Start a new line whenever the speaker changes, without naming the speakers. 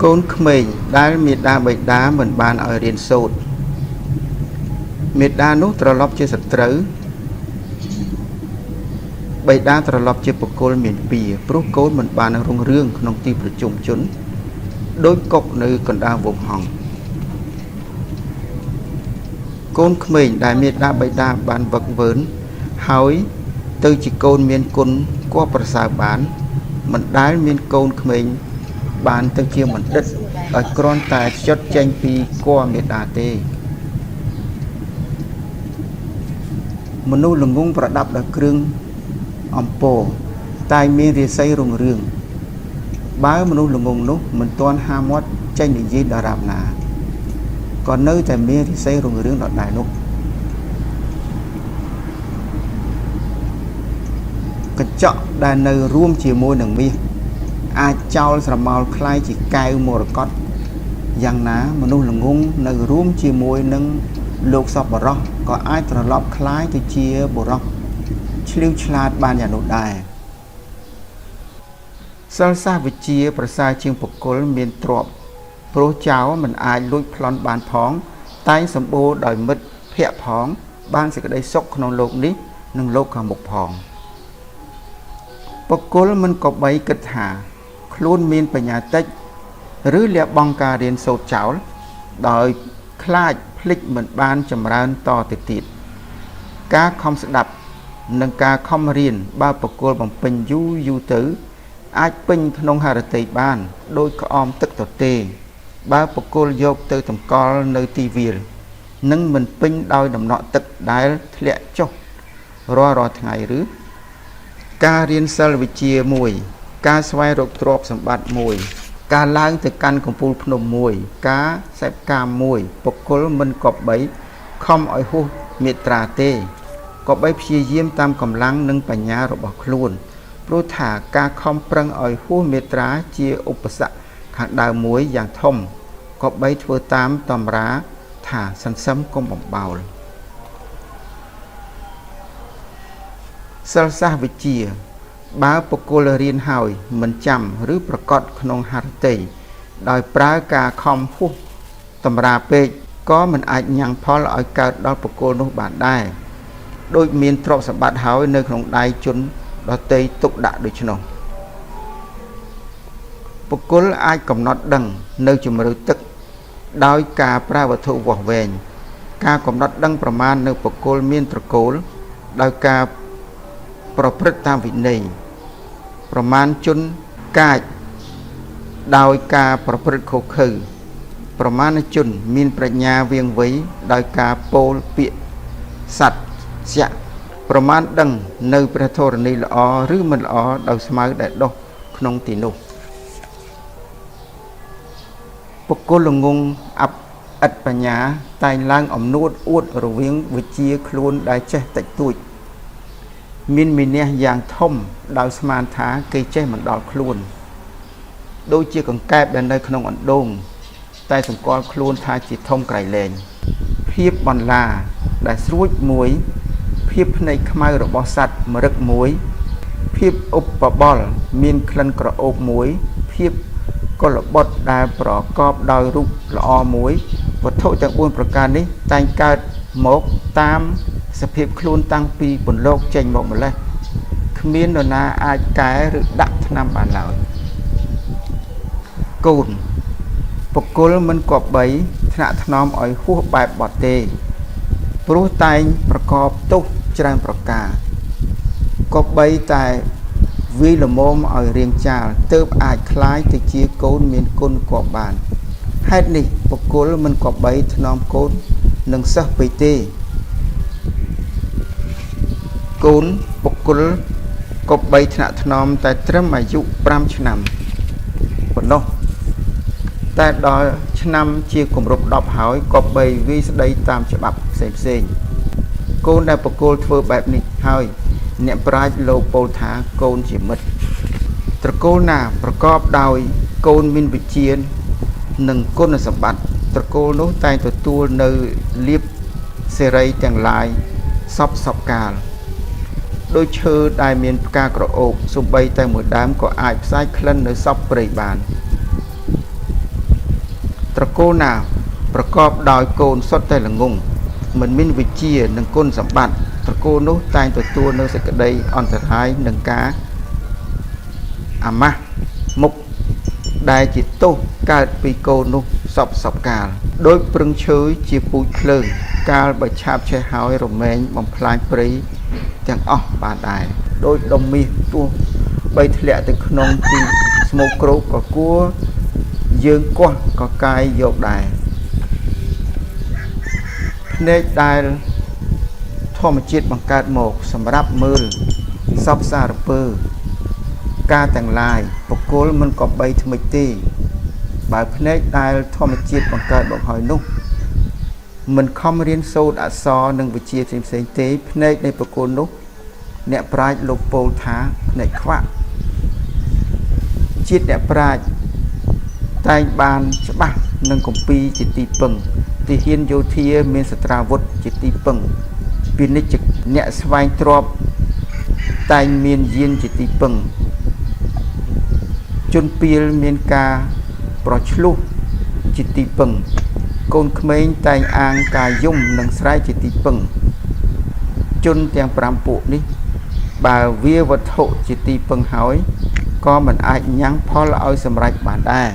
កូនក្មេងដែលមេដាបៃតាមិនបានឲ្យរៀនសូត្រមេដានោះត្រឡប់ជាសត្រូវបៃតាត្រឡប់ជាបុគ្គលមានពៀព្រោះកូនមិនបានរុងរឿងក្នុងទីប្រជុំជនដូចកុកនៅកណ្ដាលវងហង្សកូនក្មេងដែលមេដាបៃតាបានវឹកវើហើយទៅជាកូនមានគុណគួរប្រសើរបានមិនដែលមានកូនក្មេងបានទៅជាបណ្ឌិតឲ្យគ្រាន់តែចុតចេញពីគួរមេដាទេមនុស្សល្ងងប្រដាប់ដោយគ្រឿងអំពរតែមានរាសីរុងរឿងបើមនុស្សល្ងងនោះមិនទាន់ហាមាត់ចេញនិយាយដរាបណាក៏នៅតែមានរាសីរុងរឿងដដែលនោះកញ្ចក់ដែលនៅរួមជាមួយនឹងមាសអាចចោលស្រមោលคล้ายជាកែវមរកតយ៉ាងណាមនុស្សល្ងងនៅរួមជាមួយនឹងលោកសពបរោះក៏អាចត្រឡប់คล้ายទៅជាបរោះឆ្លៀវឆ្លាតបានយ៉ាងនោះដែរសិលសាស្ត្រវិជ្ជាប្រសើរជាងបុគ្គលមានទ្រព្យព្រោះចៅមិនអាចលួចប្លន់បានផងតែងសម្បូរដោយមិត្តភ័ក្តិផងបានសេចក្តីសុខក្នុងโลกនេះនិងโลกខាងមុខផងបុគ្គលមិនក៏បីគិតថាខ្លួនមានបញ្ញាតិចឬលះបង់ការរៀនសូត្រចោលដោយខ្លាចភ្លេចមិនបានចម្រើនតទៅទៀតការខំស្ដាប់និងការខំរៀនបើបុគ្គលបំពេញយូរទៅអាចពេញក្នុងហឫទ័យបានដោយក្អមទឹកទទេបើបុគ្គលយកទៅតម្កល់នៅទីវាលនឹងមិនពេញដោយដំណក់ទឹកដែលធ្លាក់ចុះរាល់ថ្ងៃឬការរៀនសិលវិជ្ជាមួយការស្វែងរកទ្រព្យសម្បត្តិមួយការឡើងទៅកាន់កំពូលភ្នំមួយការសេពកាមមួយបុគ្គលមិនគប្បីខំឲ្យហួសមេត្រាទេគប្បីព្យាយាមតាមកម្លាំងនិងបញ្ញារបស់ខ្លួនព្រោះថាការខំប្រឹងឲ្យហួសមេត្រាជាឧបសគ្គខាងដើមមួយយ៉ាងធំគប្បីធ្វើតាមតម្រាថាសន្សឹមកុំបំបោលសិលសាស្ត្រវិជ្ជាបើបុគ្គលរៀនហើយមិនចាំឬប្រកបក្នុងហឫទ័យដោយប្រើការខំហួសតម្រាពេកក៏មិនអាចញ៉ាំងផលឲ្យកើតដល់បុគ្គលនោះបានដែរដូចមានទ្រព្យសម្បត្តិហើយនៅក្នុងដៃជនដតីទុកដាក់ដូច្នោះបុគ្គលអាចកំណត់ដឹងនៅជំរឿទឹកដោយការប្រើវត្ថុវាស់វែងការកំណត់ដឹងប្រមាណនៅបុគ្គលមានត្រកូលដោយការប្រព្រឹត្តតាមវិន័យប្រមាណជនកាចដោយការប្រព្រឹត្តខុសខើប្រមាណជនមានប្រាជ្ញាវាងវៃដោយការពោលពាក្យសត្យស្យៈប្រមាណដឹងនៅព្រះធរណីល្អឬមិនល្អដោយស្មៅដែលដុះក្នុងទីនោះបុគ្គលល្ងងអិតបញ្ញាតែងឡើងអំនួតអួតរវាងវិជ្ជាខ្លួនដែលចេះតិចតួចមានមីនះយ៉ាងធំដោយស្មានថាគេចេះមិនដល់ខ្លួនដូចជាកង្កែបដែលនៅក្នុងអណ្ដូងតែសម្គាល់ខ្លួនថាជាធំក្រៃលែងភាពបន្លាដែលស្រួចមួយភាពភ្នែកខ្មៅរបស់សត្វមរឹកមួយភាពឧបបលមានក្លិនក្រអូបមួយភាពកុលបុត្រដែលប្រកបដោយរូបល្អមួយវត្ថុទាំង4ប្រការនេះតែងកើតមកតាមសភាពខ្លួនតាំងពីពន្លកចេញមកម្លេះគ្មាននរណាអាចកែឬដាក់ថ្នាំបានឡើយកូនបុគ្គលមិនគប្បីថ្នាក់ថ្នមឲ្យហួសបែបបត់ទេព្រោះតែងប្រកបទោសច្រើនប្រការគប្បីតែវាយលមមឲ្យរៀងចាលទើបអាចคล้ายទៅជាកូនមានគុណគប្បានហេតុនេះបុគ្គលមិនគប្បីថ្នមកូននឹងសិស្សពេកទេកូនបុគ្គលគប្បីថ្នាក់ថ្នមតែត្រឹមអាយុ5ឆ្នាំប៉ុណ្ណោះតែដល់ឆ្នាំជាគម្រប់10ហើយគប្បីវាយស្ដីតាមច្បាប់ផ្សេងកូនដែលបុគ្គលធ្វើបែបនេះហើយអ្នកប្រាជ្ញលោកពោលថាកូនជាមិត្តត្រកូលណាប្រកបដោយកូនមានវិជ្ជានិងគុណសម្បត្តិត្រកូលនោះតែងទទួលនៅលៀបសេរីទាំងឡាយសពកាលដោយឈើដែលមានផ្កាក្រអូបសូម្បីតែមួយដើមក៏អាចផ្សាយក្លិននៅសពព្រៃបាន ត្រកូលណាប្រកបដោយកូនសុទ្ធតែល្ងងមិនមានវិជានិងគុណសម្បត្តិត្រកូលនោះតែងទទួលនៅសេចក្តីអន្តរាយនឹងការអាម៉ាស់មុខដែលជាទោសកើតពីកូននោះសពកាលដោយព្រឹងឈើជាពូជភ្លើងកាលបើឆាបឆេះហើយរមែងបំផ្លាញព្រៃទាំងអស់បានដែរដោយដុំមាសទោះបីធ្លាក់ទៅក្នុងទីស្មោកគ្រោកក៏គួរយើងកោះក៏កាយយកដែរភ្នែកដែលធម្មជាតិបង្កើតមកសម្រាប់មើលសពសារពើការទាំងឡាយបុគ្គលមិនក៏បីថ្មិចទេបើភ្នែកដែលធម្មជាតិបង្កើតមកហើយនោះមិនខំរៀនសូត្រអក្សរនិងវិជ្ជាផ្សេងៗទេភ្នែកនៃបុគ្គលនោះអ្នកប្រាជ្ញលោកពោលថាភ្នែកខ្វាក់ជាតិអ្នកប្រាជ្ញតែងបានច្បាស់នឹងគម្ពីរជាទីពឹងទាហានយោធាមានសត្រាវុធជាទីពឹងពាណិជ្ជអ្នកស្វែងទ្រព្យតែងមានយានជាទីពឹងជនពាលមានការប្រឆ្លុះជាទីពឹងកូនក្មេងតែងអាងការយំនិងស្រែកជាទីពឹងជនទាំង5ពួកនេះបើវាវត្ថុជាទីពឹងហើយក៏មិនអាចញ៉ាំងផលឲ្យសម្រេចបានដែរ